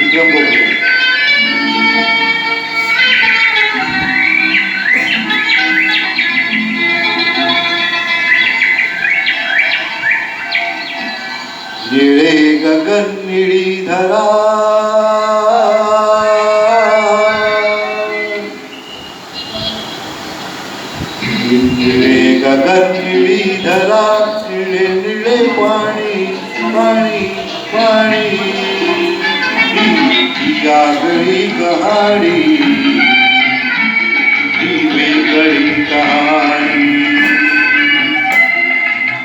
विक्रम गोखले. निळे गगन निळी धरा, निळे गगन निळी धरा, निळे निळे पाणी पाणी पाणी, ही आगळी कहाणी, ही वेगळी कहाणी.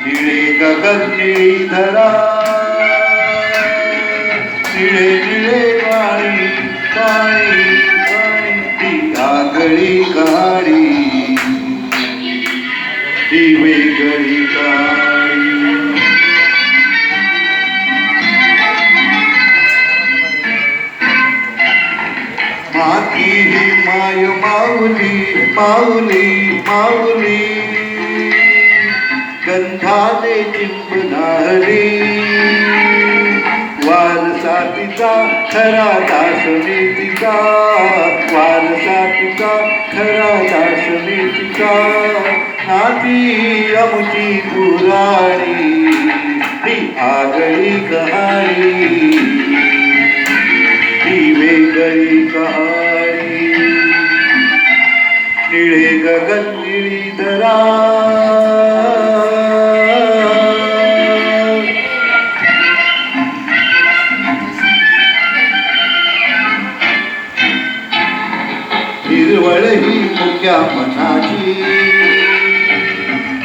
निळे गगन निळी धरा, निळे निळे पाणी पाणी पाणी, ही आगळी कहाणी, ही वेगळी कहाणी. माती ही माय माऊली माऊली माऊली, गंधाने चिंब नाहरी, वारसा तिचा खरा दास मी तिचा, वारसा तिचा खरा दास मी तिचा. नाती आमची पुराणी, ही आगळी कहाणी, ही वेगळी कहाणी. निळे गगन निळी धरा, हिरवळ ही मुक्या मनाची,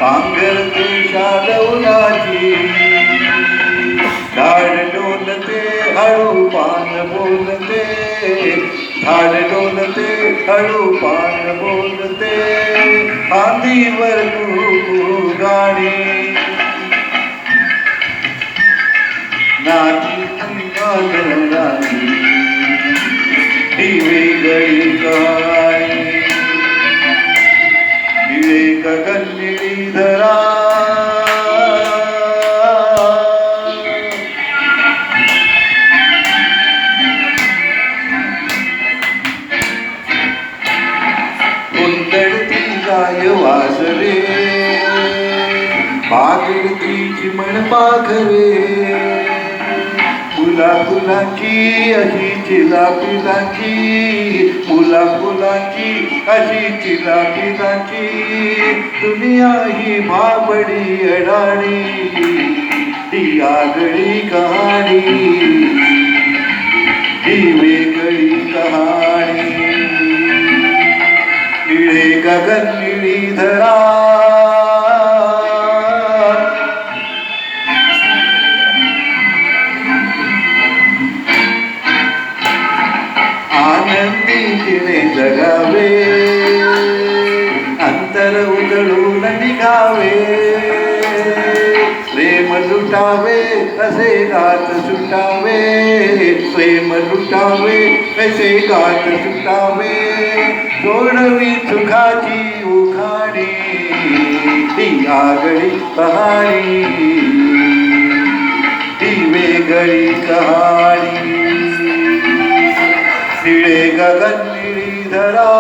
पांघरते शालवनाची, झाड डोलते हळू पान बोलते, झाड डोलते हळू पान बोलते, फांदीवर गाणी. नाची नाची, ही वेगळी कहाणी. निळे गगन निळी धरा, कुंदडती गाय वासरे, पागडती चिमण पाखरे, फुला फुलांची अशी चिला पिलांची, फुला फुलांची अशी चिला पिलांची, दुनिया ही भाबडी अडाणी, ही आगळी कहाणी, ही वेगळी कहाणी. निळे गगन निळी धरा, आनंदी तिने जगावे, अंतर उजळून निघावे, प्रेम लुटावे असे गात सुटावे, प्रेम लुटावे असे गात सुटावे, सोडवी सुखाची उखाणी, ही आगळी कहाणी, ही वेगळी कहाणी. निळे गगन निळी धरा,